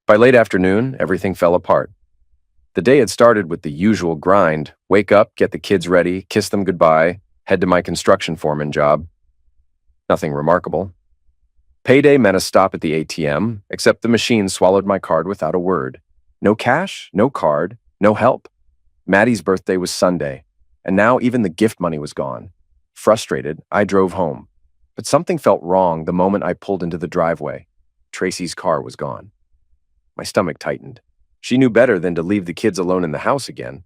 By late afternoon, everything fell apart. The day had started with the usual grind: wake up, get the kids ready, kiss them goodbye, head to my construction foreman job. Nothing remarkable. Payday meant a stop at the ATM, except the machine swallowed my card without a word. No cash, no card, no help. Maddie's birthday was Sunday, and now even the gift money was gone. Frustrated, I drove home. But something felt wrong the moment I pulled into the driveway. Tracy's car was gone. My stomach tightened. She knew better than to leave the kids alone in the house again.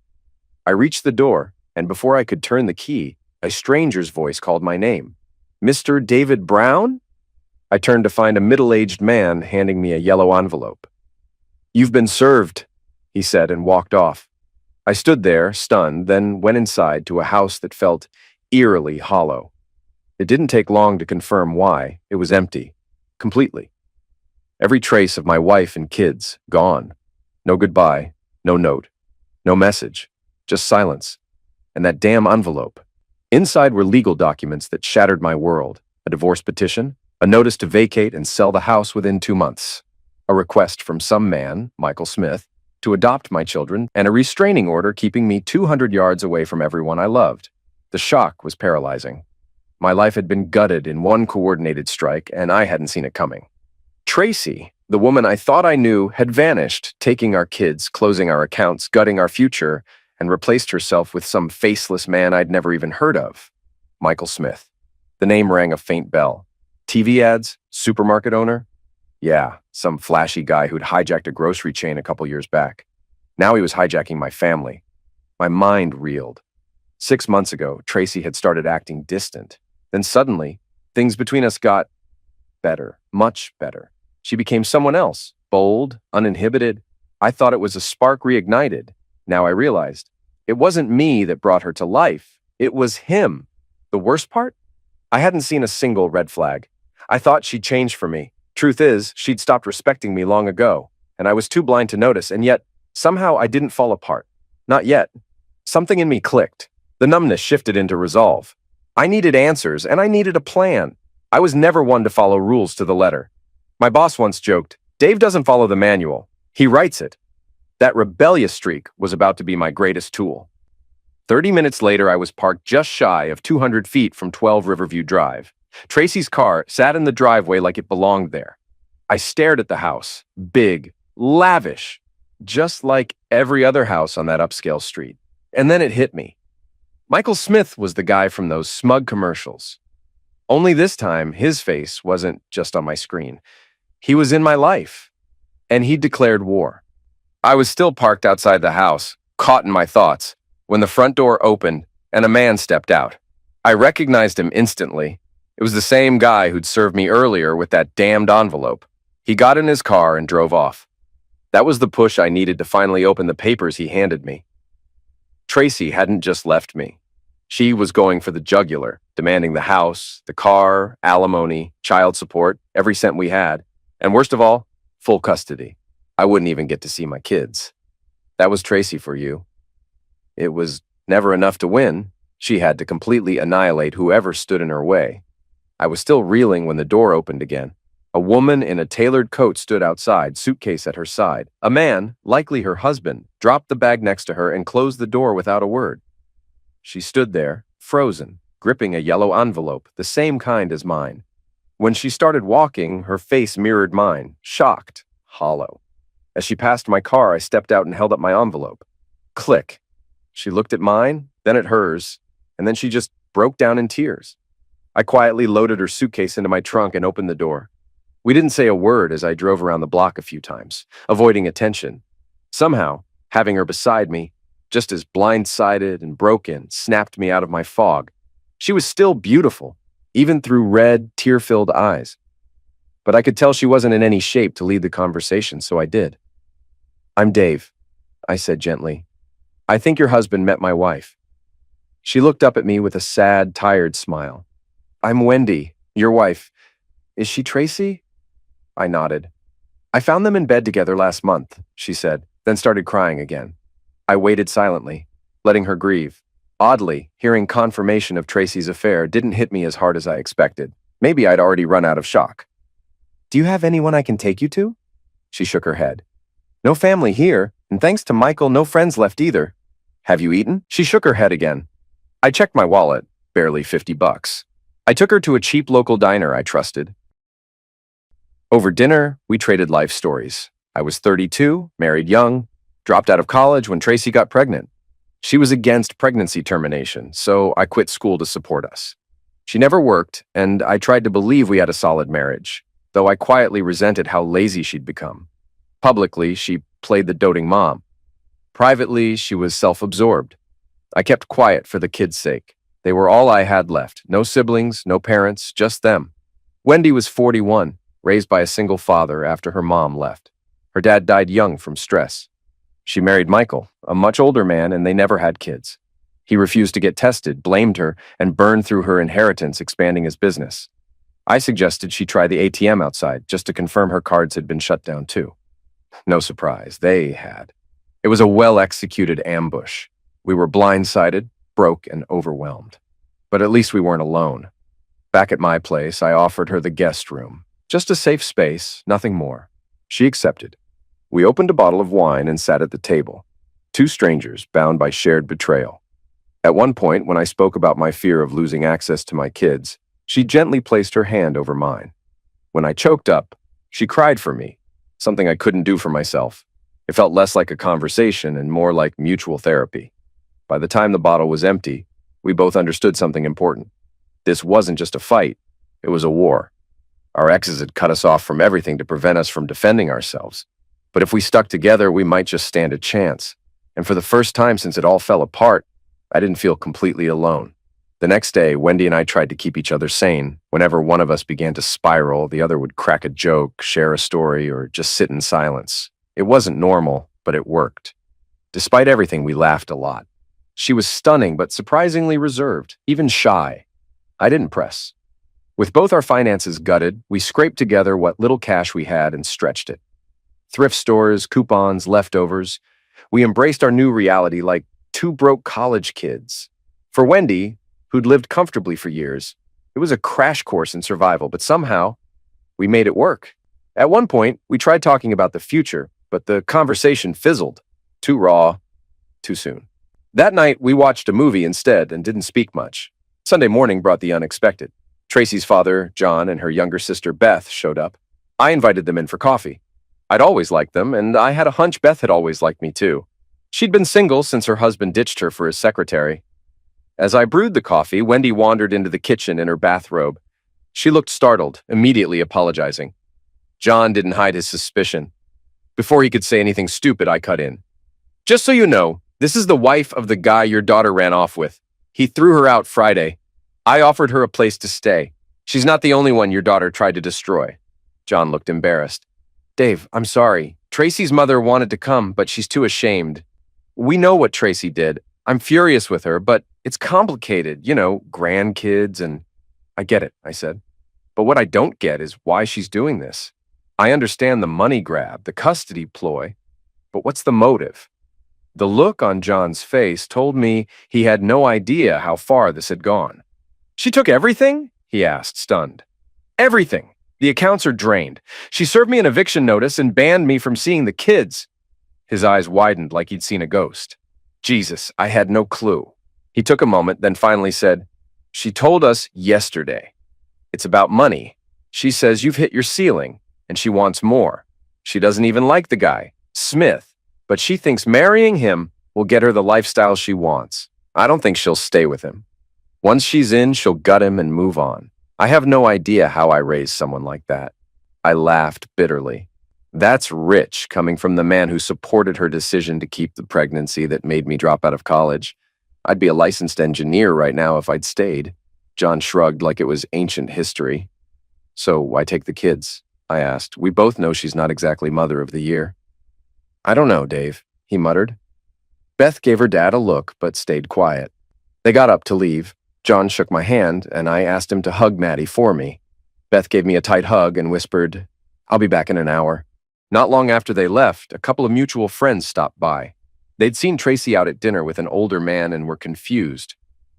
I reached the door, and before I could turn the key, a stranger's voice called my name. "Mr. David Brown?" I turned to find a middle-aged man handing me a yellow envelope. "You've been served," he said, and walked off. I stood there, stunned, then went inside to a house that felt eerily hollow. It didn't take long to confirm why. It was empty. Completely. Every trace of my wife and kids, gone. No goodbye, no note, no message, just silence. And that damn envelope. Inside were legal documents that shattered my world: a divorce petition, a notice to vacate and sell the house within 2 months, a request from some man, Michael Smith, to adopt my children, and a restraining order keeping me 200 yards away from everyone I loved. The shock was paralyzing. My life had been gutted in one coordinated strike, and I hadn't seen it coming. Tracy, the woman I thought I knew, had vanished, taking our kids, closing our accounts, gutting our future, and replaced herself with some faceless man I'd never even heard of. Michael Smith. The name rang a faint bell. TV ads? Supermarket owner? Yeah, some flashy guy who'd hijacked a grocery chain a couple years back. Now he was hijacking my family. My mind reeled. 6 months ago, Tracy had started acting distant. Then suddenly, things between us got better, much better. She became someone else, bold, uninhibited. I thought it was a spark reignited. Now I realized it wasn't me that brought her to life. It was him. The worst part? I hadn't seen a single red flag. I thought she'd changed for me. Truth is, she'd stopped respecting me long ago, and I was too blind to notice, and yet, somehow I didn't fall apart. Not yet. Something in me clicked. The numbness shifted into resolve. I needed answers, and I needed a plan. I was never one to follow rules to the letter. My boss once joked, "Dave doesn't follow the manual. He writes it." That rebellious streak was about to be my greatest tool. 30 minutes later, I was parked just shy of 200 feet from 12 Riverview Drive. Tracy's car sat in the driveway like it belonged there. I stared at the house. Big, lavish, just like every other house on that upscale street. And then it hit me. Michael Smith was the guy from those smug commercials. Only this time, his face wasn't just on my screen. He was in my life, and he declared war. I was still parked outside the house, caught in my thoughts, when the front door opened and a man stepped out. I recognized him instantly. It was the same guy who'd served me earlier with that damned envelope. He got in his car and drove off. That was the push I needed to finally open the papers he handed me. Tracy hadn't just left me. She was going for the jugular, demanding the house, the car, alimony, child support, every cent we had, and worst of all, full custody. I wouldn't even get to see my kids. That was Tracy for you. It was never enough to win. She had to completely annihilate whoever stood in her way. I was still reeling when the door opened again. A woman in a tailored coat stood outside, suitcase at her side. A man, likely her husband, dropped the bag next to her and closed the door without a word. She stood there, frozen, gripping a yellow envelope, the same kind as mine. When she started walking, her face mirrored mine, shocked, hollow. As she passed my car, I stepped out and held up my envelope. Click. She looked at mine, then at hers, and then she just broke down in tears. I quietly loaded her suitcase into my trunk and opened the door. We didn't say a word as I drove around the block a few times, avoiding attention. Somehow, having her beside me, just as blindsided and broken, snapped me out of my fog. She was still beautiful, even through red, tear-filled eyes. But I could tell she wasn't in any shape to lead the conversation, so I did. "I'm Dave," I said gently. "I think your husband met my wife." She looked up at me with a sad, tired smile. "I'm Wendy, your wife. Is she Tracy?" I nodded. "I found them in bed together last month," she said, then started crying again. I waited silently, letting her grieve. Oddly, hearing confirmation of Tracy's affair didn't hit me as hard as I expected. Maybe I'd already run out of shock. "Do you have anyone I can take you to?" She shook her head. No family here, and thanks to Michael, no friends left either. Have you eaten? She shook her head again. I checked my wallet, barely $50. I took her to a cheap local diner I trusted. Over dinner, we traded life stories. I was 32, married young, dropped out of college when Tracy got pregnant. She was against pregnancy termination, so I quit school to support us. She never worked, and I tried to believe we had a solid marriage, though I quietly resented how lazy she'd become. Publicly, she played the doting mom. Privately, she was self-absorbed. I kept quiet for the kids' sake. They were all I had left. No siblings, no parents, just them. Wendy was 41, raised by a single father after her mom left. Her dad died young from stress. She married Michael, a much older man, and they never had kids. He refused to get tested, blamed her, and burned through her inheritance, expanding his business. I suggested she try the ATM outside, just to confirm her cards had been shut down too. No surprise, they had. It was a well-executed ambush. We were blindsided, broke, and overwhelmed. But at least we weren't alone. Back at my place, I offered her the guest room. Just a safe space, nothing more. She accepted. We opened a bottle of wine and sat at the table. Two strangers, bound by shared betrayal. At one point, when I spoke about my fear of losing access to my kids, she gently placed her hand over mine. When I choked up, she cried for me, something I couldn't do for myself. It felt less like a conversation and more like mutual therapy. By the time the bottle was empty, we both understood something important. This wasn't just a fight, it was a war. Our exes had cut us off from everything to prevent us from defending ourselves. But if we stuck together, we might just stand a chance. And for the first time since it all fell apart, I didn't feel completely alone. The next day, Wendy and I tried to keep each other sane. Whenever one of us began to spiral, the other would crack a joke, share a story, or just sit in silence. It wasn't normal, but it worked. Despite everything, we laughed a lot. She was stunning, but surprisingly reserved, even shy. I didn't press. With both our finances gutted, we scraped together what little cash we had and stretched it. Thrift stores, coupons, leftovers. We embraced our new reality like two broke college kids. For Wendy, who'd lived comfortably for years, it was a crash course in survival, but somehow, we made it work. At one point, we tried talking about the future, but the conversation fizzled. Too raw, too soon. That night, we watched a movie instead and didn't speak much. Sunday morning brought the unexpected. Tracy's father, John, and her younger sister, Beth, showed up. I invited them in for coffee. I'd always liked them, and I had a hunch Beth had always liked me too. She'd been single since her husband ditched her for his secretary. As I brewed the coffee, Wendy wandered into the kitchen in her bathrobe. She looked startled, immediately apologizing. John didn't hide his suspicion. Before he could say anything stupid, I cut in. Just so you know, this is the wife of the guy your daughter ran off with. He threw her out Friday. I offered her a place to stay. She's not the only one your daughter tried to destroy. John looked embarrassed. Dave, I'm sorry. Tracy's mother wanted to come, but she's too ashamed. We know what Tracy did. I'm furious with her, but it's complicated. You know, grandkids and... I get it, I said. But what I don't get is why she's doing this. I understand the money grab, the custody ploy, but what's the motive? The look on John's face told me he had no idea how far this had gone. She took everything? He asked, stunned. Everything. The accounts are drained. She served me an eviction notice and banned me from seeing the kids. His eyes widened like he'd seen a ghost. Jesus, I had no clue. He took a moment, then finally said, She told us yesterday. It's about money. She says you've hit your ceiling, and she wants more. She doesn't even like the guy, Smith, but she thinks marrying him will get her the lifestyle she wants. I don't think she'll stay with him. Once she's in, she'll gut him and move on. I have no idea how I raised someone like that. I laughed bitterly. That's rich, coming from the man who supported her decision to keep the pregnancy that made me drop out of college. I'd be a licensed engineer right now if I'd stayed. John shrugged like it was ancient history. So why take the kids? I asked. We both know she's not exactly mother of the year. I don't know, Dave, he muttered. Beth gave her dad a look, but stayed quiet. They got up to leave. John shook my hand, and I asked him to hug Maddie for me. Beth gave me a tight hug and whispered, I'll be back in an hour. Not long after they left, a couple of mutual friends stopped by. They'd seen Tracy out at dinner with an older man and were confused.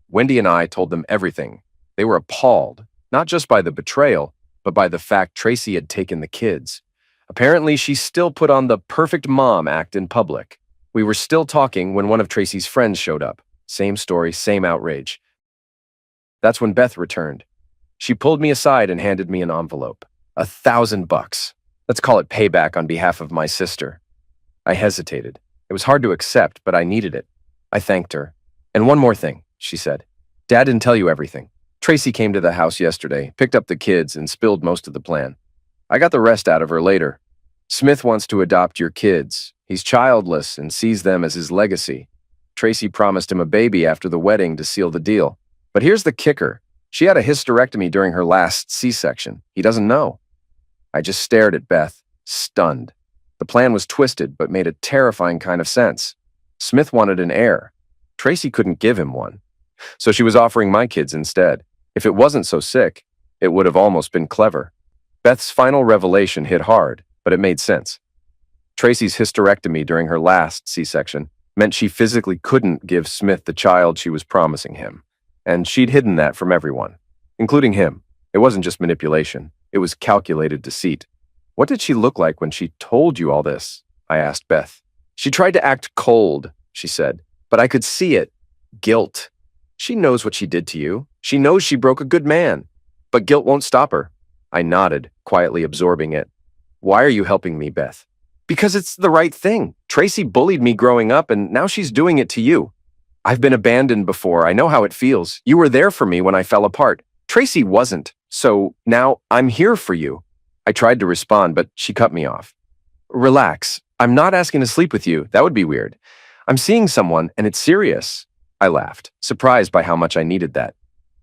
Wendy and I told them everything. They were appalled, not just by the betrayal, but by the fact Tracy had taken the kids. Apparently, she still put on the perfect mom act in public. We were still talking when one of Tracy's friends showed up. Same story, same outrage. That's when Beth returned. She pulled me aside and handed me an envelope. $1,000. Let's call it payback on behalf of my sister. I hesitated. It was hard to accept, but I needed it. I thanked her. And one more thing, she said. Dad didn't tell you everything. Tracy came to the house yesterday, picked up the kids, and spilled most of the plan. I got the rest out of her later. Smith wants to adopt your kids. He's childless and sees them as his legacy. Tracy promised him a baby after the wedding to seal the deal. But here's the kicker. She had a hysterectomy during her last C-section. He doesn't know. I just stared at Beth, stunned. The plan was twisted, but made a terrifying kind of sense. Smith wanted an heir. Tracy couldn't give him one. So she was offering my kids instead. If it wasn't so sick, it would have almost been clever. Beth's final revelation hit hard, but it made sense. Tracy's hysterectomy during her last C-section meant she physically couldn't give Smith the child she was promising him. And she'd hidden that from everyone, including him. It wasn't just manipulation. It was calculated deceit. What did she look like when she told you all this? I asked Beth. She tried to act cold, she said, but I could see it. Guilt. She knows what she did to you. She knows she broke a good man. But guilt won't stop her. I nodded, quietly absorbing it. Why are you helping me, Beth? Because it's the right thing. Tracy bullied me growing up, and now she's doing it to you. I've been abandoned before. I know how it feels. You were there for me when I fell apart. Tracy wasn't. So now I'm here for you. I tried to respond, but she cut me off. Relax. I'm not asking to sleep with you. That would be weird. I'm seeing someone, and it's serious. I laughed, surprised by how much I needed that.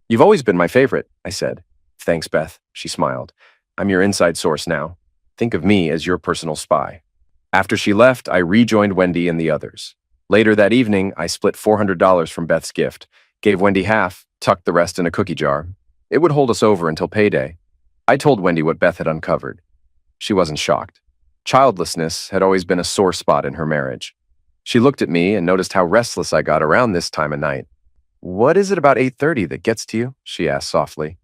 You've always been my favorite, I said. Thanks, Beth, she smiled. I'm your inside source now. Think of me as your personal spy. After she left, I rejoined Wendy and the others. Later that evening, I split $400 from Beth's gift, gave Wendy half, tucked the rest in a cookie jar. It would hold us over until payday. I told Wendy what Beth had uncovered. She wasn't shocked. Childlessness had always been a sore spot in her marriage. She looked at me and noticed how restless I got around this time of night. What is it about 8:30 that gets to you? She asked softly.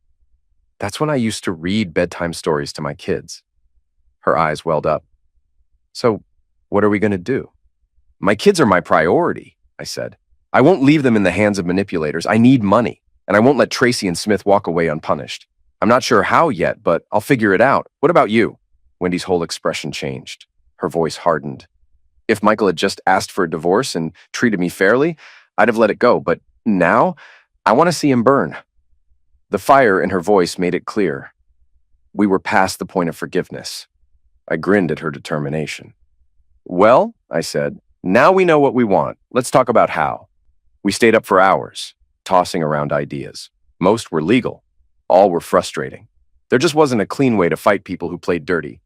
That's when I used to read bedtime stories to my kids. Her eyes welled up. So, what are we going to do? My kids are my priority, I said. I won't leave them in the hands of manipulators. I need money, and I won't let Tracy and Smith walk away unpunished. I'm not sure how yet, but I'll figure it out. What about you? Wendy's whole expression changed. Her voice hardened. If Michael had just asked for a divorce and treated me fairly, I'd have let it go, but now I want to see him burn. The fire in her voice made it clear. We were past the point of forgiveness. I grinned at her determination. Well, I said, now we know what we want. Let's talk about how. We stayed up for hours, tossing around ideas. Most were legal. All were frustrating. There just wasn't a clean way to fight people who played dirty.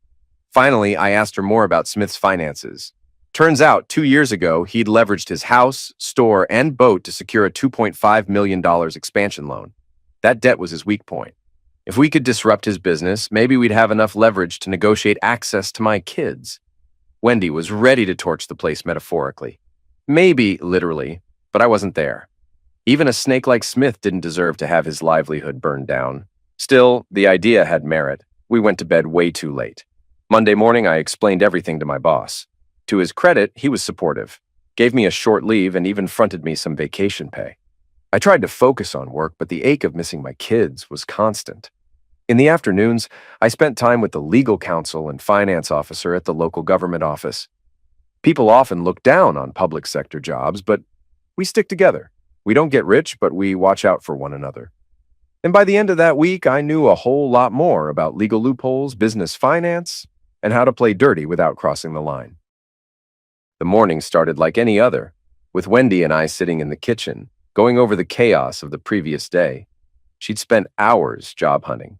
Finally, I asked her more about Smith's finances. Turns out, 2 years ago, he'd leveraged his house, store, and boat to secure a $2.5 million expansion loan. That debt was his weak point. If we could disrupt his business, maybe we'd have enough leverage to negotiate access to my kids. Wendy was ready to torch the place metaphorically. Maybe literally, but I wasn't there. Even a snake like Smith didn't deserve to have his livelihood burned down. Still, the idea had merit. We went to bed way too late. Monday morning, I explained everything to my boss. To his credit, he was supportive, gave me a short leave, and even fronted me some vacation pay. I tried to focus on work, but the ache of missing my kids was constant. In the afternoons, I spent time with the legal counsel and finance officer at the local government office. People often look down on public sector jobs, but we stick together. We don't get rich, but we watch out for one another. And by the end of that week, I knew a whole lot more about legal loopholes, business finance, and how to play dirty without crossing the line. The morning started like any other, with Wendy and I sitting in the kitchen, going over the chaos of the previous day. She'd spent hours job hunting.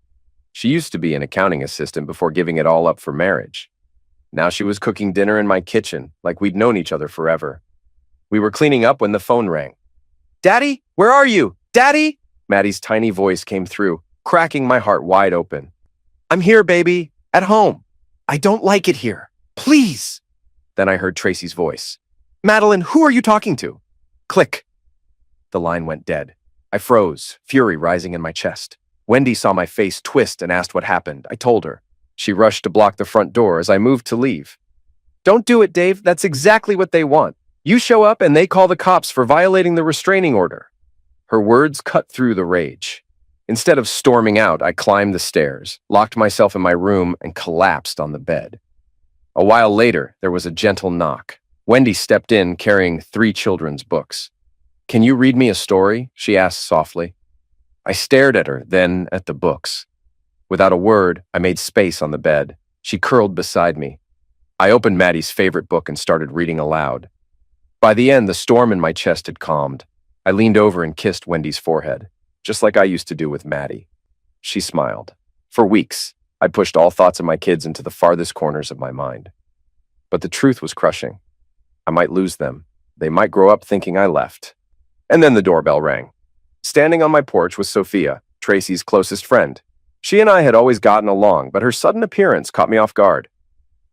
She used to be an accounting assistant before giving it all up for marriage. Now she was cooking dinner in my kitchen, like we'd known each other forever. We were cleaning up when the phone rang. Daddy, where are you? Daddy? Maddie's tiny voice came through, cracking my heart wide open. I'm here, baby, at home. I don't like it here. Please. Then I heard Tracy's voice. Madeline, who are you talking to? Click. The line went dead. I froze, fury rising in my chest. Wendy saw my face twist and asked what happened. I told her. She rushed to block the front door as I moved to leave. "Don't do it, Dave. That's exactly what they want. You show up and they call the cops for violating the restraining order." Her words cut through the rage. Instead of storming out, I climbed the stairs, locked myself in my room, and collapsed on the bed. A while later, there was a gentle knock. Wendy stepped in carrying 3 children's books. "Can you read me a story?" she asked softly. I stared at her, then at the books. Without a word, I made space on the bed. She curled beside me. I opened Maddie's favorite book and started reading aloud. By the end, the storm in my chest had calmed. I leaned over and kissed Wendy's forehead, just like I used to do with Maddie. She smiled. For weeks, I pushed all thoughts of my kids into the farthest corners of my mind. But the truth was crushing. I might lose them. They might grow up thinking I left. And then the doorbell rang. Standing on my porch was Sophia, Tracy's closest friend. She and I had always gotten along, but her sudden appearance caught me off guard.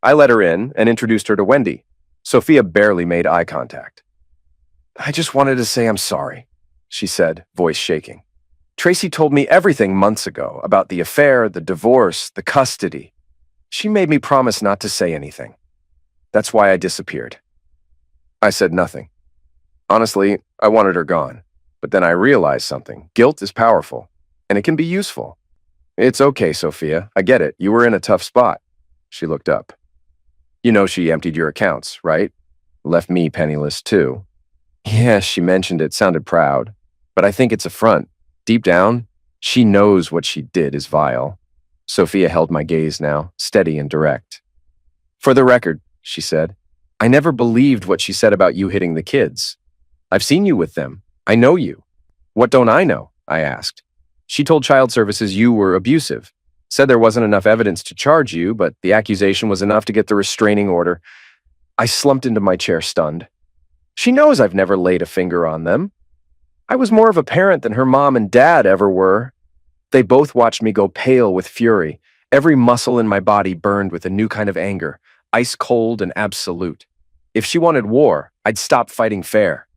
I let her in and introduced her to Wendy. Sophia barely made eye contact. "I just wanted to say I'm sorry," she said, voice shaking. "Tracy told me everything months ago about the affair, the divorce, the custody. She made me promise not to say anything. That's why I disappeared." I said nothing. Honestly, I wanted her gone. But then I realized something. Guilt is powerful, and it can be useful. "It's okay, Sophia. I get it. You were in a tough spot." She looked up. "You know she emptied your accounts, right? Left me penniless, too." "Yeah, she mentioned it. Sounded proud. But I think it's a front. Deep down, she knows what she did is vile." Sophia held my gaze now, steady and direct. "For the record," she said, "I never believed what she said about you hitting the kids. I've seen you with them. I know you." "What don't I know?" I asked. "She told child services you were abusive. Said there wasn't enough evidence to charge you, but the accusation was enough to get the restraining order." I slumped into my chair, stunned. "She knows I've never laid a finger on them. I was more of a parent than her mom and dad ever were." They both watched me go pale with fury. Every muscle in my body burned with a new kind of anger, ice cold and absolute. If she wanted war, I'd stop fighting fair.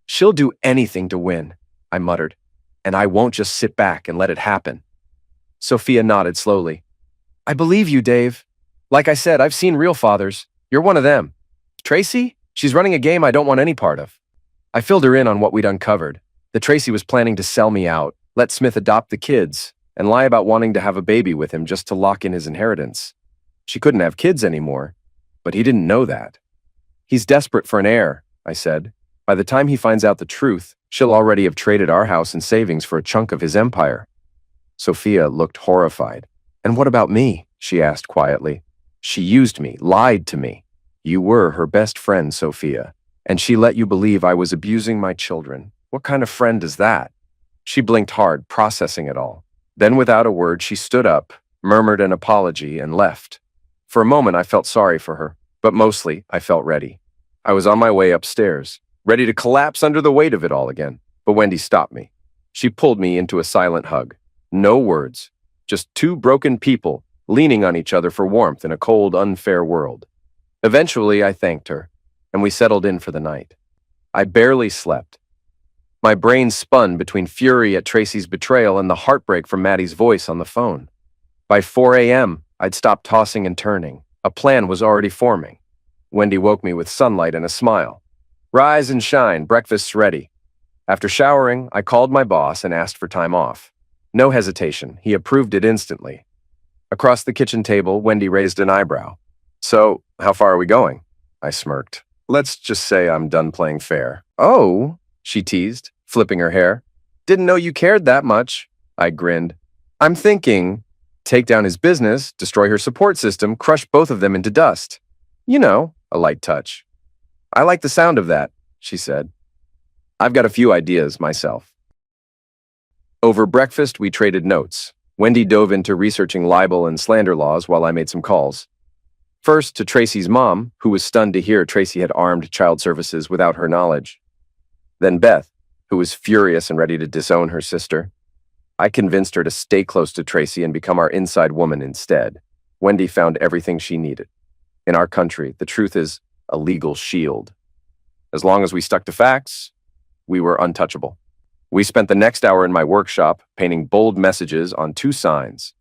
"She'll do anything to win," I muttered, "and I won't just sit back and let it happen." Sophia nodded slowly. "I believe you, Dave. Like I said, I've seen real fathers. You're one of them. Tracy? She's running a game I don't want any part of." I filled her in on what we'd uncovered. That Tracy was planning to sell me out, let Smith adopt the kids, and lie about wanting to have a baby with him just to lock in his inheritance. She couldn't have kids anymore, but he didn't know that. "He's desperate for an heir," I said. "By the time he finds out the truth, she'll already have traded our house and savings for a chunk of his empire." Sophia looked horrified. "And what about me?" she asked quietly. "She used me, lied to me. You were her best friend, Sophia, and she let you believe I was abusing my children. What kind of friend is that?" She blinked hard, processing it all. Then without a word, she stood up, murmured an apology, and left. For a moment, I felt sorry for her, but mostly, I felt ready. I was on my way upstairs, ready to collapse under the weight of it all again. But Wendy stopped me. She pulled me into a silent hug. No words, just 2 broken people leaning on each other for warmth in a cold, unfair world. Eventually, I thanked her, and we settled in for the night. I barely slept. My brain spun between fury at Tracy's betrayal and the heartbreak from Maddie's voice on the phone. By 4 a.m., I'd stopped tossing and turning. A plan was already forming. Wendy woke me with sunlight and a smile. "Rise and shine, breakfast's ready." After showering, I called my boss and asked for time off. No hesitation, he approved it instantly. Across the kitchen table, Wendy raised an eyebrow. "So, how far are we going?" I smirked. "Let's just say I'm done playing fair." "Oh," she teased, flipping her hair. "Didn't know you cared that much." I grinned. "I'm thinking, take down his business, destroy her support system, crush both of them into dust. You know, a light touch." "I like the sound of that," she said. "I've got a few ideas myself." Over breakfast, we traded notes. Wendy dove into researching libel and slander laws while I made some calls. First to Tracy's mom, who was stunned to hear Tracy had armed child services without her knowledge. Then Beth, who was furious and ready to disown her sister. I convinced her to stay close to Tracy and become our inside woman instead. Wendy found everything she needed. In our country, the truth is a legal shield. As long as we stuck to facts, we were untouchable. We spent the next hour in my workshop painting bold messages on 2 signs.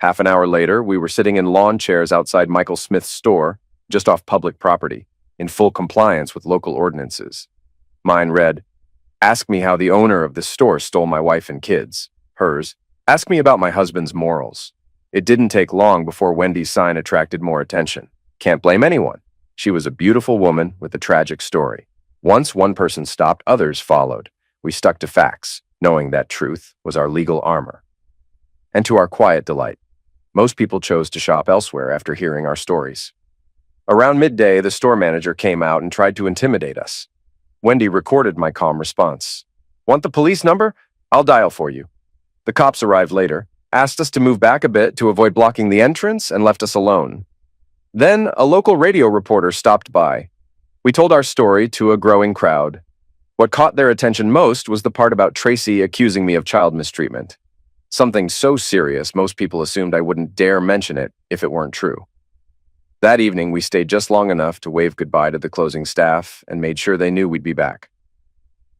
Half an hour later, we were sitting in lawn chairs outside Michael Smith's store, just off public property, in full compliance with local ordinances. Mine read, "Ask me how the owner of this store stole my wife and kids." Hers, "Ask me about my husband's morals." It didn't take long before Wendy's sign attracted more attention. Can't blame anyone. She was a beautiful woman with a tragic story. Once one person stopped, others followed. We stuck to facts, knowing that truth was our legal armor. And to our quiet delight, most people chose to shop elsewhere after hearing our stories. Around midday, the store manager came out and tried to intimidate us. Wendy recorded my calm response. "Want the police number? I'll dial for you." The cops arrived later, asked us to move back a bit to avoid blocking the entrance, and left us alone. Then a local radio reporter stopped by. We told our story to a growing crowd. What caught their attention most was the part about Tracy accusing me of child mistreatment. Something so serious, most people assumed I wouldn't dare mention it if it weren't true. That evening, we stayed just long enough to wave goodbye to the closing staff and made sure they knew we'd be back.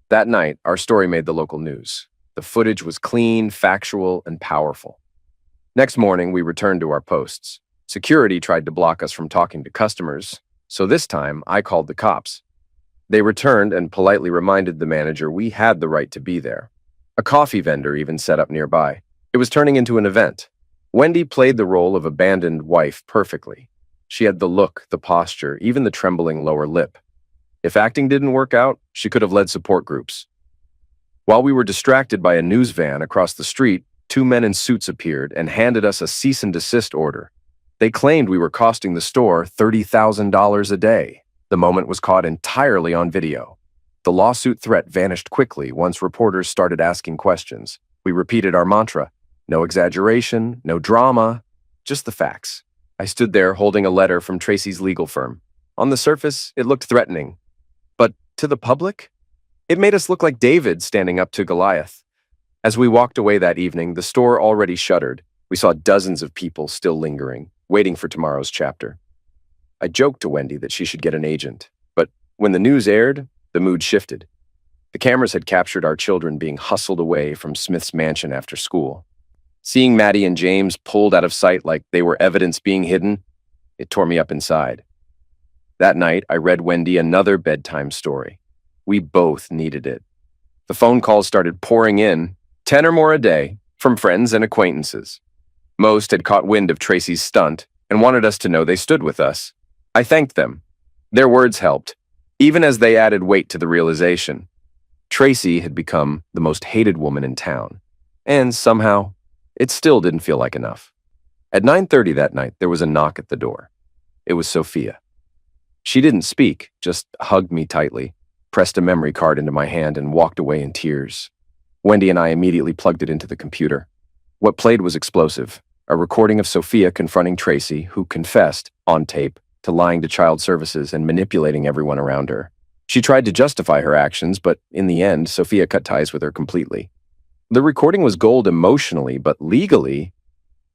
That night, our story made the local news. The footage was clean, factual, and powerful. Next morning, we returned to our posts. Security tried to block us from talking to customers, so this time I called the cops. They returned and politely reminded the manager we had the right to be there. A coffee vendor even set up nearby. It was turning into an event. Wendy played the role of abandoned wife perfectly. She had the look, the posture, even the trembling lower lip. If acting didn't work out, she could have led support groups. While we were distracted by a news van across the street, two men in suits appeared and handed us a cease and desist order. They claimed we were costing the store $30,000 a day. The moment was caught entirely on video. The lawsuit threat vanished quickly once reporters started asking questions. We repeated our mantra: no exaggeration, no drama, just the facts. I stood there holding a letter from Tracy's legal firm. On the surface, it looked threatening. But to the public, it made us look like David standing up to Goliath. As we walked away that evening, the store already shuttered. We saw dozens of people still lingering, waiting for tomorrow's chapter. I joked to Wendy that she should get an agent, but when the news aired, the mood shifted. The cameras had captured our children being hustled away from Smith's mansion after school. Seeing Maddie and James pulled out of sight like they were evidence being hidden, it tore me up inside. That night, I read Wendy another bedtime story. We both needed it. The phone calls started pouring in, 10 or more a day, from friends and acquaintances. Most had caught wind of Tracy's stunt and wanted us to know they stood with us. I thanked them. Their words helped, even as they added weight to the realization. Tracy had become the most hated woman in town, and somehow, it still didn't feel like enough. At 9:30 that night, there was a knock at the door. It was Sophia. She didn't speak, just hugged me tightly, pressed a memory card into my hand, and walked away in tears. Wendy and I immediately plugged it into the computer. What played was explosive, a recording of Sophia confronting Tracy, who confessed, on tape, to lying to child services and manipulating everyone around her. She tried to justify her actions, but in the end, Sophia cut ties with her completely. The recording was gold emotionally, but legally,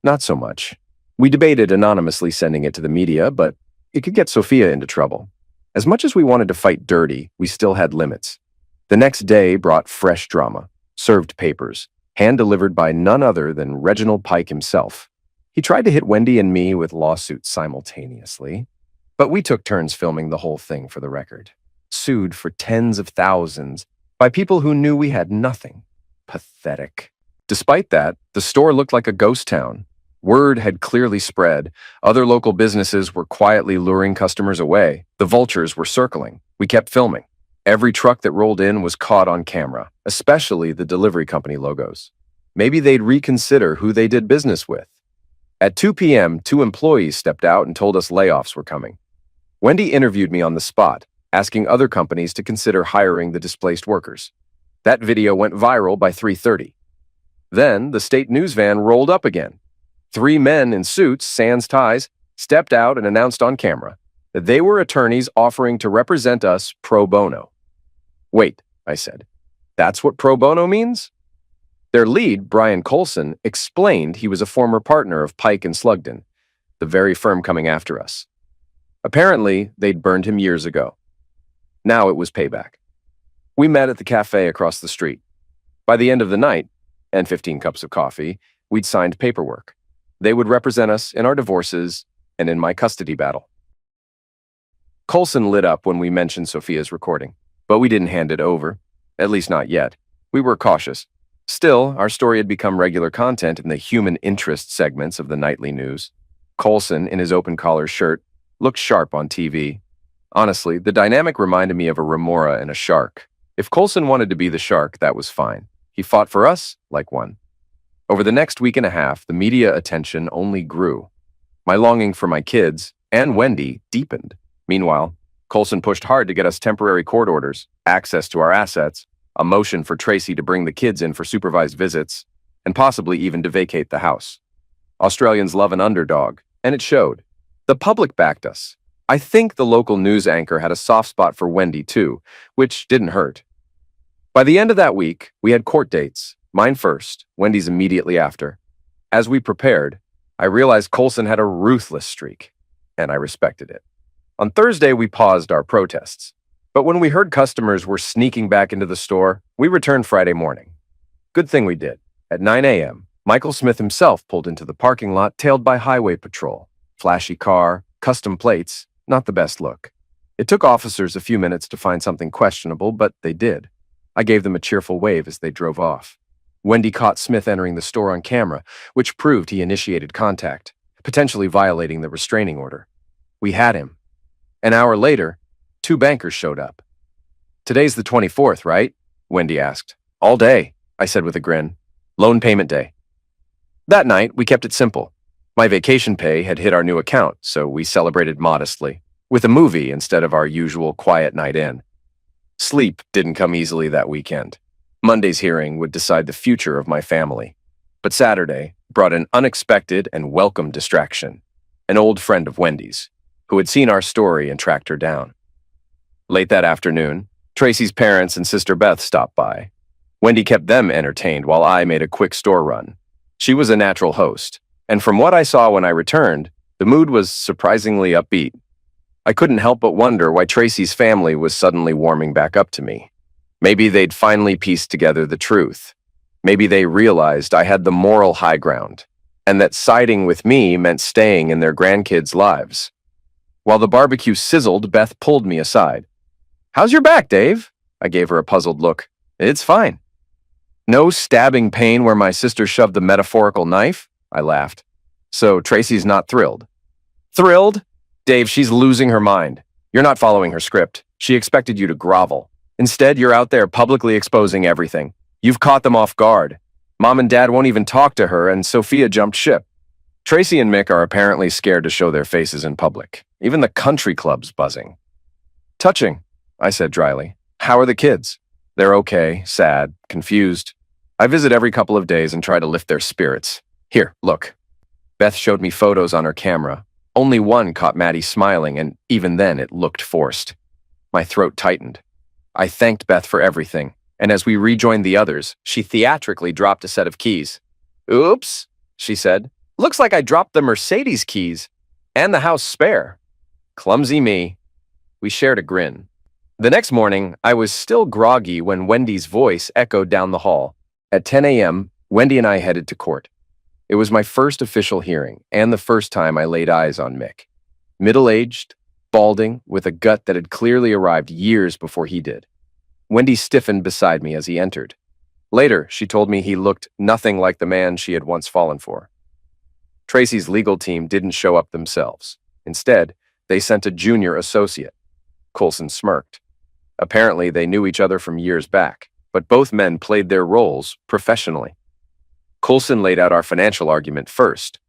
not so much. We debated anonymously sending it to the media, but it could get Sophia into trouble. As much as we wanted to fight dirty, we still had limits. The next day brought fresh drama, served papers, hand-delivered by none other than Reginald Pike himself. He tried to hit Wendy and me with lawsuits simultaneously, but we took turns filming the whole thing for the record. Sued for tens of thousands by people who knew we had nothing. Pathetic. Despite that, the store looked like a ghost town. Word had clearly spread. Other local businesses were quietly luring customers away. The vultures were circling. We kept filming. Every truck that rolled in was caught on camera, especially the delivery company logos. Maybe they'd reconsider who they did business with. At 2 p.m., 2 employees stepped out and told us layoffs were coming. Wendy interviewed me on the spot, asking other companies to consider hiring the displaced workers. That video went viral by 3:30. Then the state news van rolled up again. 3 men in suits, sans ties, stepped out and announced on camera that they were attorneys offering to represent us pro bono. Wait, I said, that's what pro bono means? Their lead, Brian Colson, explained he was a former partner of Pike and Slugden, the very firm coming after us. Apparently, they'd burned him years ago. Now it was payback. We met at the cafe across the street. By the end of the night, and 15 cups of coffee, we'd signed paperwork. They would represent us in our divorces and in my custody battle. Coulson lit up when we mentioned Sophia's recording, but we didn't hand it over, at least not yet. We were cautious. Still, our story had become regular content in the human interest segments of the nightly news. Coulson, in his open-collar shirt, looked sharp on TV. Honestly, the dynamic reminded me of a remora and a shark. If Coulson wanted to be the shark, that was fine. He fought for us like one. Over the next week and a half, the media attention only grew. My longing for my kids, and Wendy, deepened. Meanwhile, Coulson pushed hard to get us temporary court orders, access to our assets, a motion for Tracy to bring the kids in for supervised visits, and possibly even to vacate the house. Australians love an underdog, and it showed. The public backed us. I think the local news anchor had a soft spot for Wendy too, which didn't hurt. By the end of that week, we had court dates, mine first, Wendy's immediately after. As we prepared, I realized Coulson had a ruthless streak, and I respected it. On Thursday, we paused our protests. But when we heard customers were sneaking back into the store, we returned Friday morning. Good thing we did. At 9 a.m., Michael Smith himself pulled into the parking lot, tailed by highway patrol. Flashy car, custom plates, not the best look. It took officers a few minutes to find something questionable, but they did. I gave them a cheerful wave as they drove off. Wendy caught Smith entering the store on camera, which proved he initiated contact, potentially violating the restraining order. We had him. An hour later, 2 bankers showed up. "Today's the 24th, right?" Wendy asked. "All day," I said with a grin. "Loan payment day." That night, we kept it simple. My vacation pay had hit our new account, so we celebrated modestly, with a movie instead of our usual quiet night in. Sleep didn't come easily that weekend. Monday's hearing would decide the future of my family. But Saturday brought an unexpected and welcome distraction. An old friend of Wendy's, who had seen our story and tracked her down. Late that afternoon, Tracy's parents and sister Beth stopped by. Wendy kept them entertained while I made a quick store run. She was a natural host, and from what I saw when I returned, the mood was surprisingly upbeat. I couldn't help but wonder why Tracy's family was suddenly warming back up to me. Maybe they'd finally pieced together the truth. Maybe they realized I had the moral high ground, and that siding with me meant staying in their grandkids' lives. While the barbecue sizzled, Beth pulled me aside. "How's your back, Dave?" I gave her a puzzled look. "It's fine." "No stabbing pain where my sister shoved the metaphorical knife?" I laughed. "So Tracy's not thrilled?" "Thrilled? Dave, she's losing her mind. You're not following her script. She expected you to grovel. Instead, you're out there publicly exposing everything. You've caught them off guard. Mom and Dad won't even talk to her, and Sophia jumped ship. Tracy and Mick are apparently scared to show their faces in public. Even the country club's buzzing." "Touching," I said dryly. "How are the kids?" "They're okay, sad, confused. I visit every couple of days and try to lift their spirits. Here, look." Beth showed me photos on her camera. Only one caught Maddie smiling, and even then it looked forced. My throat tightened. I thanked Beth for everything, and as we rejoined the others, she theatrically dropped a set of keys. "Oops," she said. "Looks like I dropped the Mercedes keys and the house spare." Clumsy me. We shared a grin. The next morning, I was still groggy when Wendy's voice echoed down the hall. At 10 a.m., Wendy and I headed to court. It was my first official hearing, and the first time I laid eyes on Mick. Middle-aged, balding, with a gut that had clearly arrived years before he did. Wendy stiffened beside me as he entered. Later, she told me he looked nothing like the man she had once fallen for. Tracy's legal team didn't show up themselves. Instead, they sent a junior associate. Coulson smirked. Apparently, they knew each other from years back, but both men played their roles professionally. Coulson laid out our financial argument first.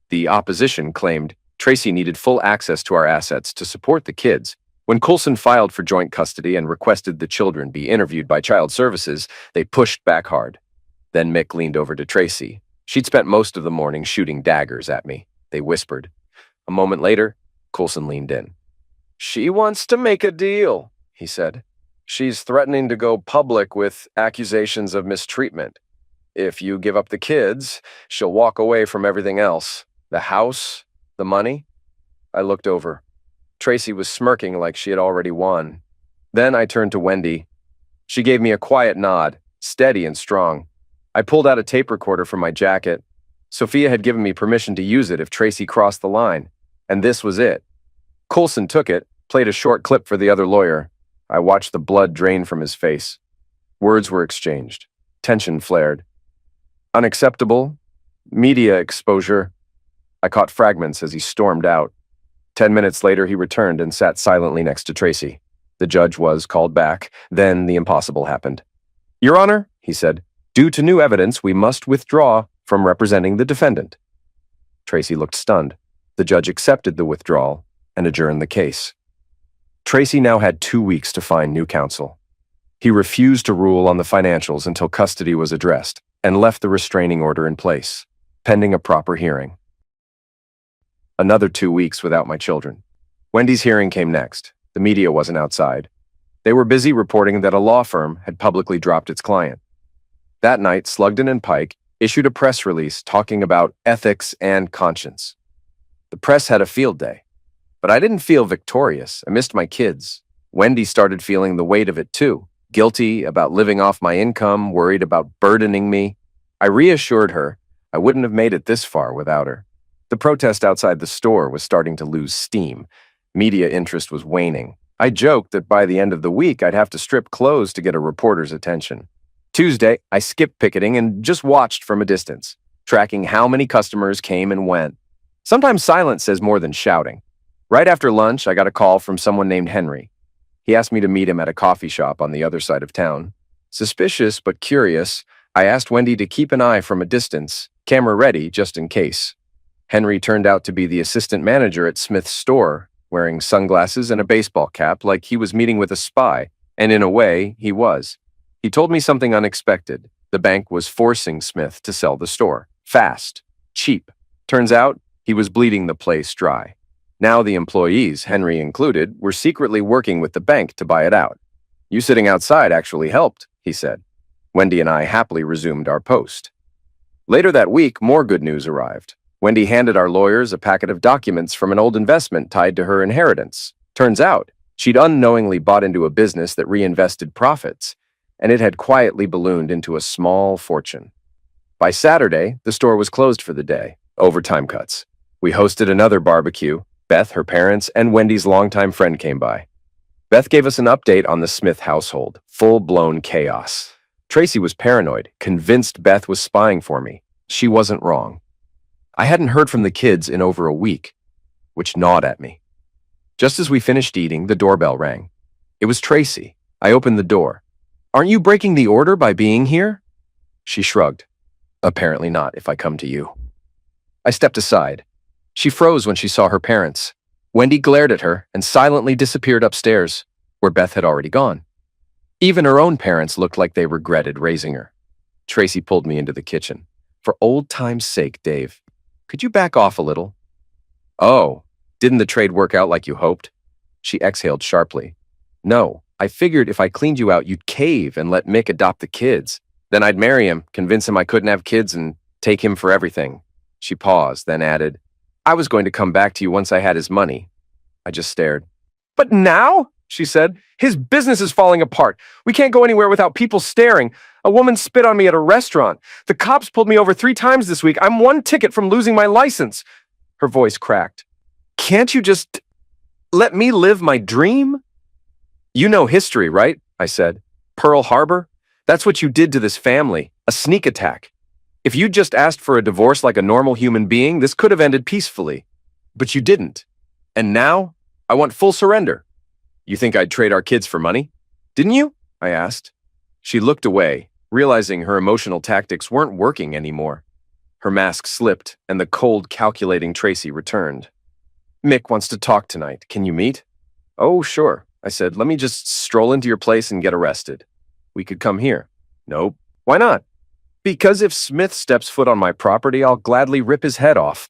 The opposition claimed Tracy needed full access to our assets to support the kids. When Coulson filed for joint custody and requested the children be interviewed by Child Services, they pushed back hard. Then Mick leaned over to Tracy. She'd spent most of the morning shooting daggers at me. They whispered. A moment later, Coulson leaned in. "She wants to make a deal," he said. "She's threatening to go public with accusations of mistreatment. If you give up the kids, she'll walk away from everything else. The house, the money." I looked over. Tracy was smirking like she had already won. Then I turned to Wendy. She gave me a quiet nod, steady and strong. I pulled out a tape recorder from my jacket. Sophia had given me permission to use it if Tracy crossed the line, and this was it. Coulson took it, played a short clip for the other lawyer. I watched the blood drain from his face. Words were exchanged. Tension flared. Unacceptable. Media exposure. I caught fragments as he stormed out. 10 minutes later, he returned and sat silently next to Tracy. The judge was called back. Then the impossible happened. "Your Honor," he said, "due to new evidence, we must withdraw from representing the defendant." Tracy looked stunned. The judge accepted the withdrawal and adjourned the case. Tracy now had 2 weeks to find new counsel. He refused to rule on the financials until custody was addressed and left the restraining order in place, pending a proper hearing. Another 2 weeks without my children. Wendy's hearing came next. The media wasn't outside. They were busy reporting that a law firm had publicly dropped its client. That night, Slugden and Pike issued a press release talking about ethics and conscience. The press had a field day. But I didn't feel victorious. I missed my kids. Wendy started feeling the weight of it too. Guilty about living off my income, worried about burdening me. I reassured her I wouldn't have made it this far without her. The protest outside the store was starting to lose steam. Media interest was waning. I joked that by the end of the week, I'd have to strip clothes to get a reporter's attention. Tuesday, I skipped picketing and just watched from a distance, tracking how many customers came and went. Sometimes silence says more than shouting. Right after lunch, I got a call from someone named Henry. He asked me to meet him at a coffee shop on the other side of town. Suspicious but curious, I asked Wendy to keep an eye from a distance, camera ready just in case. Henry turned out to be the assistant manager at Smith's store, wearing sunglasses and a baseball cap like he was meeting with a spy, and in a way, he was. He told me something unexpected. The bank was forcing Smith to sell the store. Fast. Cheap. Turns out, he was bleeding the place dry. Now the employees, Henry included, were secretly working with the bank to buy it out. "You sitting outside actually helped," he said. Wendy and I happily resumed our post. Later that week, more good news arrived. Wendy handed our lawyers a packet of documents from an old investment tied to her inheritance. Turns out, she'd unknowingly bought into a business that reinvested profits, and it had quietly ballooned into a small fortune. By Saturday, the store was closed for the day. Overtime cuts. We hosted another barbecue. Beth, her parents, and Wendy's longtime friend came by. Beth gave us an update on the Smith household. Full-blown chaos. Tracy was paranoid, convinced Beth was spying for me. She wasn't wrong. I hadn't heard from the kids in over a week, which gnawed at me. Just as we finished eating, the doorbell rang. It was Tracy. I opened the door. "Aren't you breaking the order by being here?" She shrugged. "Apparently not if I come to you." I stepped aside. She froze when she saw her parents. Wendy glared at her and silently disappeared upstairs, where Beth had already gone. Even her own parents looked like they regretted raising her. Tracy pulled me into the kitchen. "For old time's sake, Dave, could you back off a little?" "Oh, didn't the trade work out like you hoped?" She exhaled sharply. "No, I figured if I cleaned you out, you'd cave and let Mick adopt the kids. Then I'd marry him, convince him I couldn't have kids, and take him for everything." She paused, then added, "I was going to come back to you once I had his money." I just stared. "But now?" she said. "His business is falling apart. We can't go anywhere without people staring. A woman spit on me at a restaurant. The cops pulled me over 3 times this week. I'm 1 ticket from losing my license." Her voice cracked. "Can't you just let me live my dream?" "You know history, right?" I said. "Pearl Harbor? That's what you did to this family. A sneak attack. If you'd just asked for a divorce like a normal human being, this could have ended peacefully. But you didn't. And now, I want full surrender." "You think I'd trade our kids for money?" "Didn't you?" I asked. She looked away, realizing her emotional tactics weren't working anymore. Her mask slipped, and the cold, calculating Tracy returned. "Mick wants to talk tonight. Can you meet?" "Oh, sure," I said. "Let me just stroll into your place and get arrested." "We could come here." "Nope." "Why not?" "Because if Smith steps foot on my property, I'll gladly rip his head off."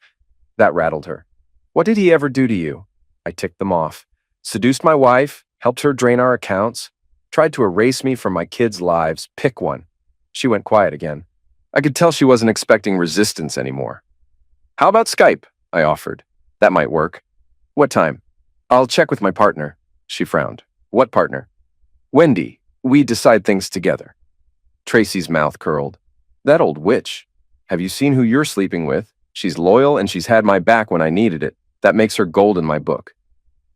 That rattled her. "What did he ever do to you?" I ticked them off. "Seduced my wife, helped her drain our accounts, tried to erase me from my kids' lives. Pick one." She went quiet again. I could tell she wasn't expecting resistance anymore. "How about Skype?" I offered. "That might work." "What time?" "I'll check with my partner." She frowned. "What partner?" "Wendy. We decide things together." Tracy's mouth curled. "That old witch." Have you seen who you're sleeping with? She's loyal and she's had my back when I needed it. That makes her gold in my book.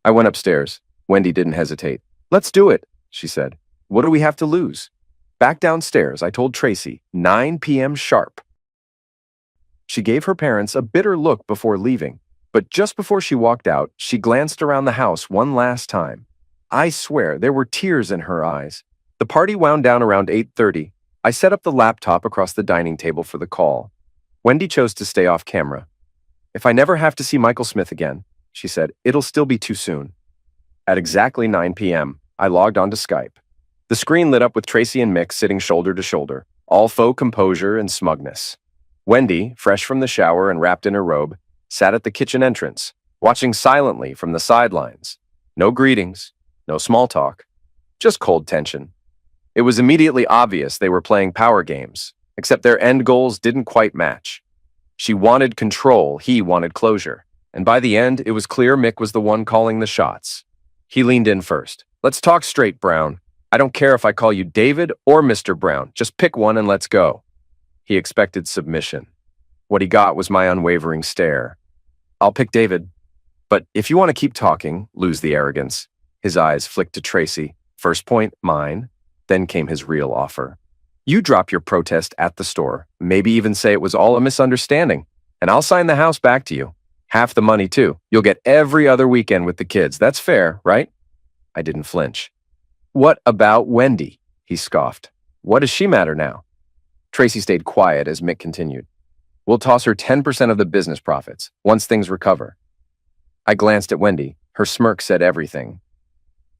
I went upstairs. Wendy didn't hesitate. Let's do it, she said. What do we have to lose? Back downstairs, I told Tracy, 9 p.m. sharp. She gave her parents a bitter look before leaving, but just before she walked out, she glanced around the house one last time. I swear there were tears in her eyes. The party wound down around 8:30. I set up the laptop across the dining table for the call. Wendy chose to stay off camera. If I never have to see Michael Smith again, she said, it'll still be too soon. At exactly 9 p.m., I logged onto Skype. The screen lit up with Tracy and Mick sitting shoulder to shoulder, all faux composure and smugness. Wendy, fresh from the shower and wrapped in her robe, sat at the kitchen entrance, watching silently from the sidelines. No greetings, no small talk, just cold tension. It was immediately obvious they were playing power games, except their end goals didn't quite match. She wanted control, he wanted closure. And by the end, it was clear Mick was the one calling the shots. He leaned in first. Let's talk straight, Brown. I don't care if I call you David or Mr. Brown. Just pick one and let's go. He expected submission. What he got was my unwavering stare. I'll pick David. But if you want to keep talking, lose the arrogance. His eyes flicked to Tracy. First point, mine. Then came his real offer. You drop your protest at the store, maybe even say it was all a misunderstanding, and I'll sign the house back to you. Half the money, too. You'll get every other weekend with the kids. That's fair, right? I didn't flinch. What about Wendy? He scoffed. What does she matter now? Tracy stayed quiet as Mick continued. We'll toss her 10% of the business profits, once things recover. I glanced at Wendy. Her smirk said everything.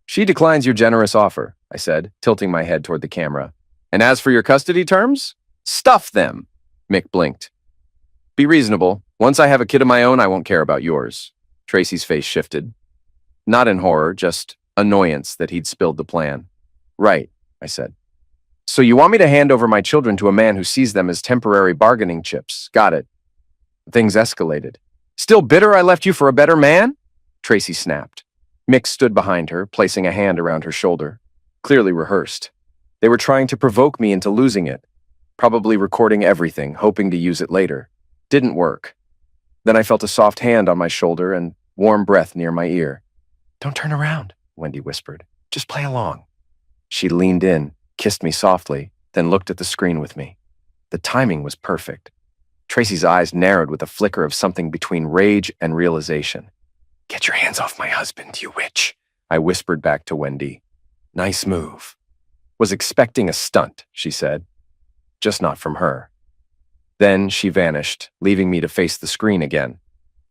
She declines your generous offer, I said, tilting my head toward the camera. And as for your custody terms? Stuff them, Mick blinked. Be reasonable. Once I have a kid of my own, I won't care about yours. Tracy's face shifted. Not in horror, just annoyance that he'd spilled the plan. Right, I said. So you want me to hand over my children to a man who sees them as temporary bargaining chips? Got it. Things escalated. Still bitter I left you for a better man? Tracy snapped. Mick stood behind her, placing a hand around her shoulder. Clearly rehearsed. They were trying to provoke me into losing it. Probably recording everything, hoping to use it later. Didn't work. Then I felt a soft hand on my shoulder and warm breath near my ear. Don't turn around, Wendy whispered. Just play along. She leaned in, kissed me softly, then looked at the screen with me. The timing was perfect. Tracy's eyes narrowed with a flicker of something between rage and realization. Get your hands off my husband, you witch, I whispered back to Wendy. Nice move. Was expecting a stunt, she said. Just not from her. Then she vanished, leaving me to face the screen again.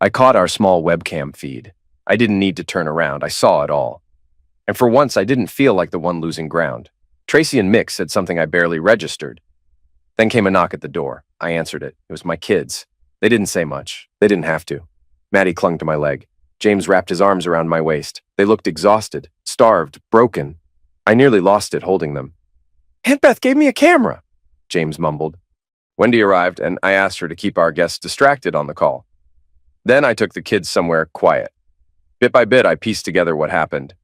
I caught our small webcam feed. I didn't need to turn around. I saw it all. And for once, I didn't feel like the one losing ground. Tracy and Mick said something I barely registered. Then came a knock at the door. I answered it. It was my kids. They didn't say much. They didn't have to. Maddie clung to my leg. James wrapped his arms around my waist. They looked exhausted, starved, broken. I nearly lost it holding them. Aunt Beth gave me a camera, James mumbled. Wendy arrived, and I asked her to keep our guests distracted on the call. Then I took the kids somewhere quiet. Bit by bit, I pieced together what happened.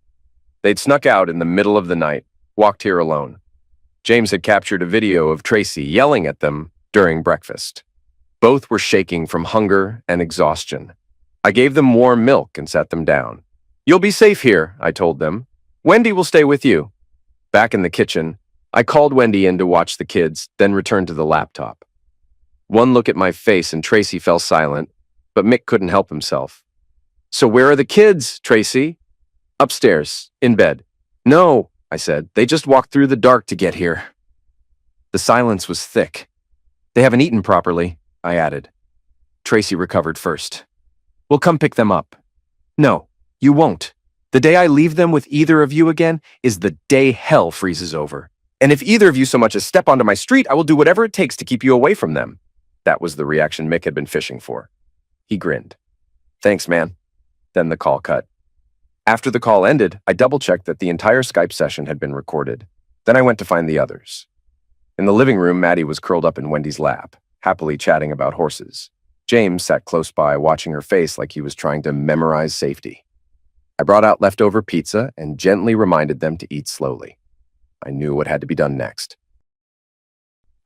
They'd snuck out in the middle of the night, walked here alone. James had captured a video of Tracy yelling at them during breakfast. Both were shaking from hunger and exhaustion. I gave them warm milk and sat them down. You'll be safe here, I told them. Wendy will stay with you. Back in the kitchen, I called Wendy in to watch the kids, then returned to the laptop. One look at my face and Tracy fell silent, but Mick couldn't help himself. So where are the kids, Tracy? Upstairs, in bed. No, I said. They just walked through the dark to get here. The silence was thick. They haven't eaten properly, I added. Tracy recovered first. We'll come pick them up. No, you won't. The day I leave them with either of you again is the day hell freezes over. And if either of you so much as step onto my street, I will do whatever it takes to keep you away from them. That was the reaction Mick had been fishing for. He grinned. Thanks, man. Then the call cut. After the call ended, I double-checked that the entire Skype session had been recorded. Then I went to find the others. In the living room, Maddie was curled up in Wendy's lap, happily chatting about horses. James sat close by, watching her face like he was trying to memorize safety. I brought out leftover pizza and gently reminded them to eat slowly. I knew what had to be done next.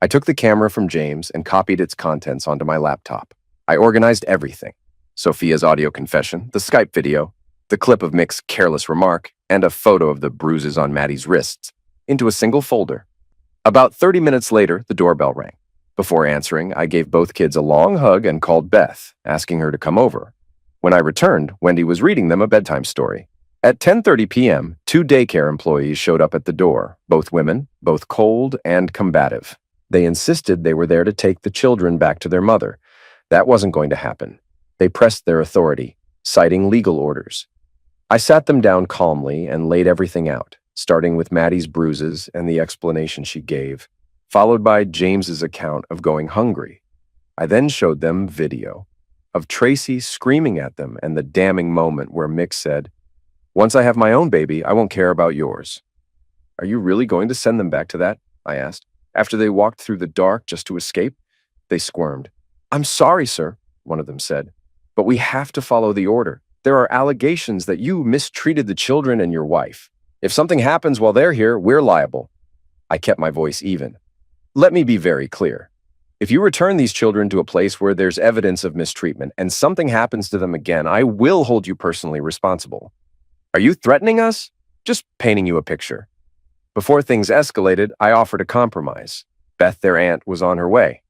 I took the camera from James and copied its contents onto my laptop. I organized everything: Sophia's audio confession, the Skype video, the clip of Mick's careless remark, and a photo of the bruises on Maddie's wrists, into a single folder. About 30 minutes later, the doorbell rang. Before answering, I gave both kids a long hug and called Beth, asking her to come over. When I returned, Wendy was reading them a bedtime story. At 10:30 p.m., 2 daycare employees showed up at the door, both women, both cold and combative. They insisted they were there to take the children back to their mother. That wasn't going to happen. They pressed their authority, citing legal orders. I sat them down calmly and laid everything out, starting with Maddie's bruises and the explanation she gave, followed by James's account of going hungry. I then showed them video of Tracy screaming at them and the damning moment where Mick said, "Once I have my own baby, I won't care about yours." "Are you really going to send them back to that?" I asked. "After they walked through the dark just to escape?" They squirmed. "I'm sorry, sir," one of them said, "but we have to follow the order. There are allegations that you mistreated the children and your wife. If something happens while they're here, we're liable." I kept my voice even. "Let me be very clear. If you return these children to a place where there's evidence of mistreatment and something happens to them again, I will hold you personally responsible." "Are you threatening us?" "Just painting you a picture." Before things escalated, I offered a compromise. Beth, their aunt, was on her way.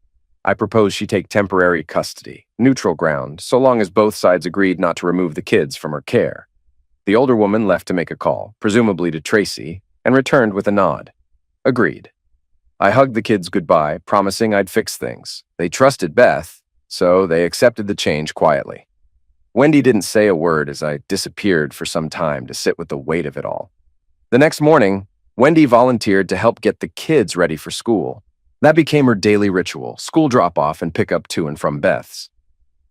I proposed she take temporary custody, neutral ground, so long as both sides agreed not to remove the kids from her care. The older woman left to make a call, presumably to Tracy, and returned with a nod. Agreed. I hugged the kids goodbye, promising I'd fix things. They trusted Beth, so they accepted the change quietly. Wendy didn't say a word as I disappeared for some time to sit with the weight of it all. The next morning, Wendy volunteered to help get the kids ready for school. That became her daily ritual: school drop-off and pick-up to and from Beth's.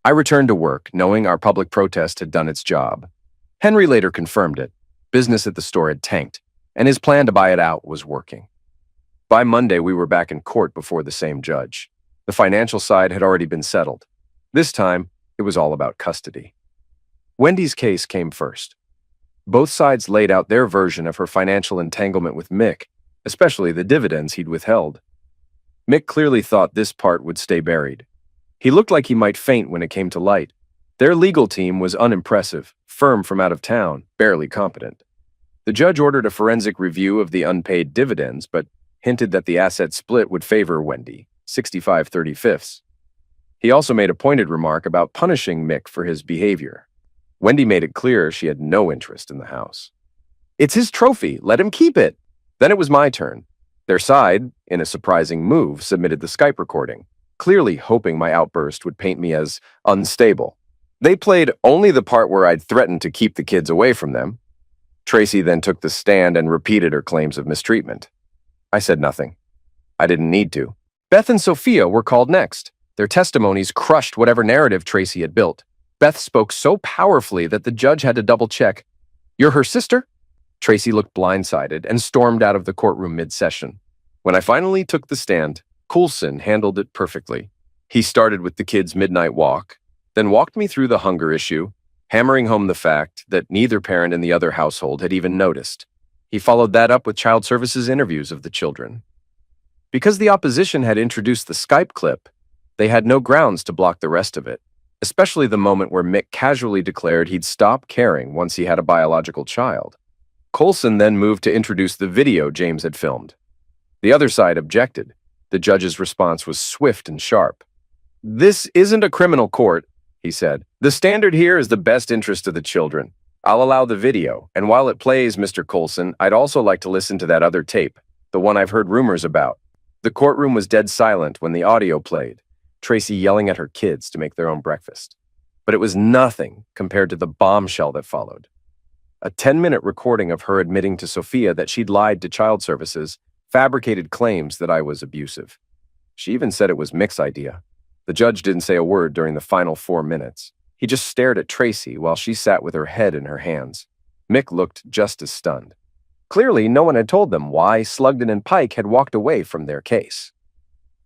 I returned to work, knowing our public protest had done its job. Henry later confirmed it. Business at the store had tanked, and his plan to buy it out was working. By Monday, we were back in court before the same judge. The financial side had already been settled. This time, it was all about custody. Wendy's case came first. Both sides laid out their version of her financial entanglement with Mick, especially the dividends he'd withheld. Mick clearly thought this part would stay buried. He looked like he might faint when it came to light. Their legal team was unimpressive, firm from out of town, barely competent. The judge ordered a forensic review of the unpaid dividends, but hinted that the asset split would favor Wendy, 65/35. He also made a pointed remark about punishing Mick for his behavior. Wendy made it clear she had no interest in the house. "It's his trophy, let him keep it." Then it was my turn. Their side, in a surprising move, submitted the Skype recording, clearly hoping my outburst would paint me as unstable. They played only the part where I'd threatened to keep the kids away from them. Tracy then took the stand and repeated her claims of mistreatment. I said nothing. I didn't need to. Beth and Sophia were called next. Their testimonies crushed whatever narrative Tracy had built. Beth spoke so powerfully that the judge had to double-check. "You're her sister?" Tracy looked blindsided and stormed out of the courtroom mid-session. When I finally took the stand, Coulson handled it perfectly. He started with the kids' midnight walk, then walked me through the hunger issue, hammering home the fact that neither parent in the other household had even noticed. He followed that up with Child Services interviews of the children. Because the opposition had introduced the Skype clip, they had no grounds to block the rest of it, especially the moment where Mick casually declared he'd stop caring once he had a biological child. Coulson then moved to introduce the video James had filmed. The other side objected. The judge's response was swift and sharp. "This isn't a criminal court," he said. "The standard here is the best interest of the children. I'll allow the video, and while it plays, Mr. Coulson, I'd also like to listen to that other tape, the one I've heard rumors about." The courtroom was dead silent when the audio played, Tracy yelling at her kids to make their own breakfast. But it was nothing compared to the bombshell that followed. A 10-minute recording of her admitting to Sophia that she'd lied to Child Services, fabricated claims that I was abusive. She even said it was Mick's idea. The judge didn't say a word during the final 4 minutes. He just stared at Tracy while she sat with her head in her hands. Mick looked just as stunned. Clearly, no one had told them why Slugden and Pike had walked away from their case.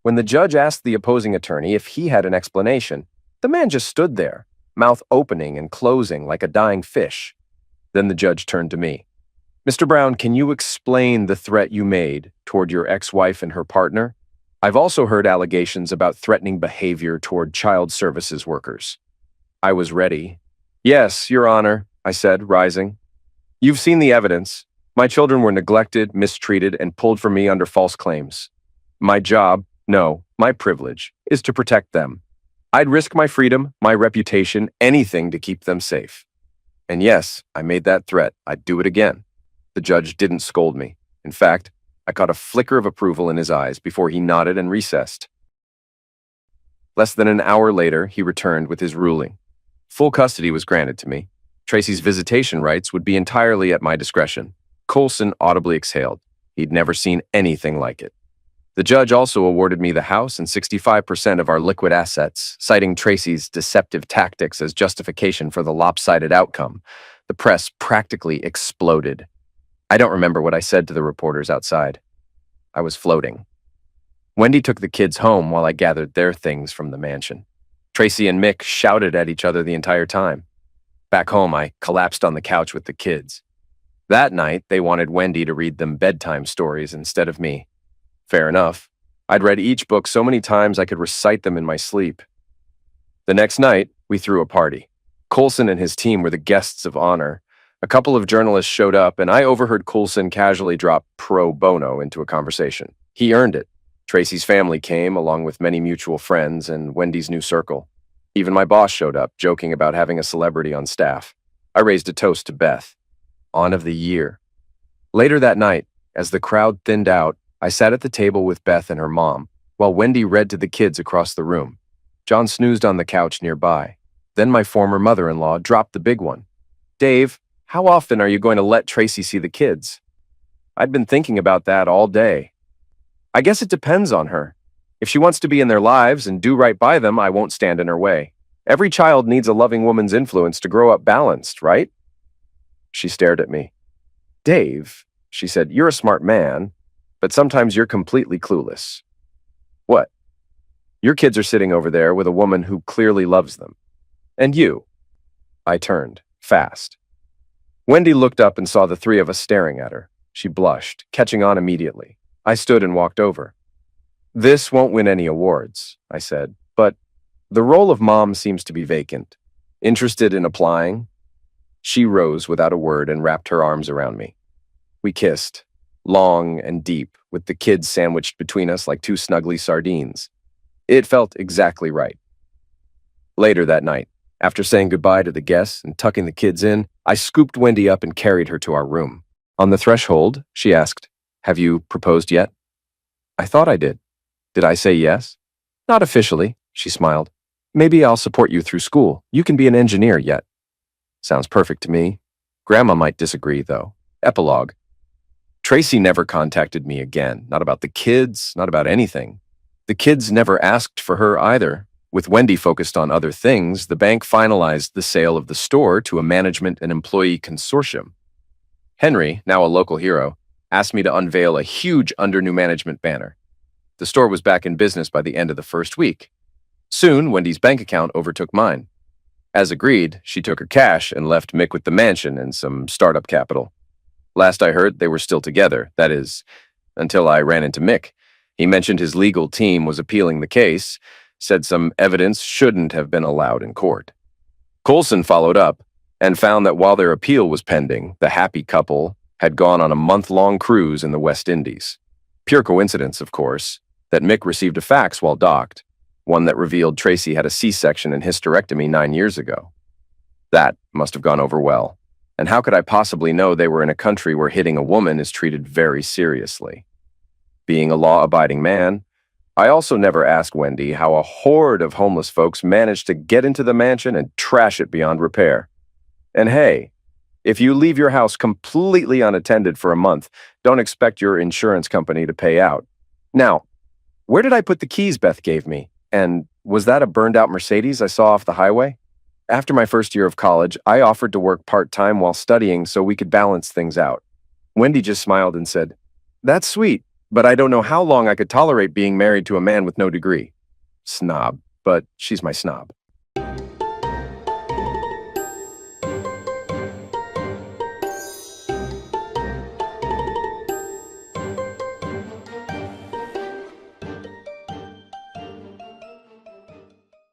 When the judge asked the opposing attorney if he had an explanation, the man just stood there, mouth opening and closing like a dying fish. Then the judge turned to me. "Mr. Brown, can you explain the threat you made toward your ex-wife and her partner?" I've also heard allegations about threatening behavior toward child services workers. I was ready. Yes, Your Honor, I said, rising. You've seen the evidence. My children were neglected, mistreated, and pulled from me under false claims. My job, no, my privilege, is to protect them. I'd risk my freedom, my reputation, anything to keep them safe. And yes, I made that threat. I'd do it again. The judge didn't scold me. In fact, I caught a flicker of approval in his eyes before he nodded and recessed. Less than an hour later, he returned with his ruling. Full custody was granted to me. Tracy's visitation rights would be entirely at my discretion. Coulson audibly exhaled. He'd never seen anything like it. The judge also awarded me the house and 65% of our liquid assets, citing Tracy's deceptive tactics as justification for the lopsided outcome. The press practically exploded. I don't remember what I said to the reporters outside. I was floating. Wendy took the kids home while I gathered their things from the mansion. Tracy and Mick shouted at each other the entire time. Back home, I collapsed on the couch with the kids. That night, they wanted Wendy to read them bedtime stories instead of me. Fair enough. I'd read each book so many times I could recite them in my sleep. The next night, we threw a party. Coulson and his team were the guests of honor. A couple of journalists showed up, and I overheard Coulson casually drop pro bono into a conversation. He earned it. Tracy's family came, along with many mutual friends and Wendy's new circle. Even my boss showed up, joking about having a celebrity on staff. I raised a toast to Beth. On of the year. Later that night, as the crowd thinned out, I sat at the table with Beth and her mom, while Wendy read to the kids across the room. John snoozed on the couch nearby. Then my former mother-in-law dropped the big one. Dave, how often are you going to let Tracy see the kids? I'd been thinking about that all day. I guess it depends on her. If she wants to be in their lives and do right by them, I won't stand in her way. Every child needs a loving woman's influence to grow up balanced, right? She stared at me. Dave, she said, you're a smart man, but sometimes you're completely clueless. What? Your kids are sitting over there with a woman who clearly loves them. And you? I turned, fast. Wendy looked up and saw the three of us staring at her. She blushed, catching on immediately. I stood and walked over. This won't win any awards, I said, but the role of mom seems to be vacant. Interested in applying? She rose without a word and wrapped her arms around me. We kissed, long and deep, with the kids sandwiched between us like two snuggly sardines. It felt exactly right. Later that night, after saying goodbye to the guests and tucking the kids in, I scooped Wendy up and carried her to our room. On the threshold, she asked, "Have you proposed yet?" I thought I did. Did I say yes? Not officially, she smiled. Maybe I'll support you through school. You can be an engineer yet. Sounds perfect to me. Grandma might disagree, though. Epilogue. Tracy never contacted me again. Not about the kids, not about anything. The kids never asked for her either. With Wendy focused on other things, the bank finalized the sale of the store to a management and employee consortium. Henry, now a local hero, asked me to unveil a huge under new management banner. The store was back in business by the end of the first week. Soon, Wendy's bank account overtook mine. As agreed, she took her cash and left Mick with the mansion and some startup capital. Last I heard, they were still together, that is, until I ran into Mick. He mentioned his legal team was appealing the case, said some evidence shouldn't have been allowed in court. Coulson followed up and found that while their appeal was pending, the happy couple had gone on a month-long cruise in the West Indies. Pure coincidence, of course, that Mick received a fax while docked, one that revealed Tracy had a C-section and hysterectomy 9 years ago. That must have gone over well. And how could I possibly know they were in a country where hitting a woman is treated very seriously? Being a law-abiding man, I also never asked Wendy how a horde of homeless folks managed to get into the mansion and trash it beyond repair. And hey, if you leave your house completely unattended for a month, don't expect your insurance company to pay out. Now, where did I put the keys Beth gave me? And was that a burned-out Mercedes I saw off the highway? After my first year of college, I offered to work part-time while studying so we could balance things out. Wendy just smiled and said, "That's sweet, but I don't know how long I could tolerate being married to a man with no degree." Snob, but she's my snob.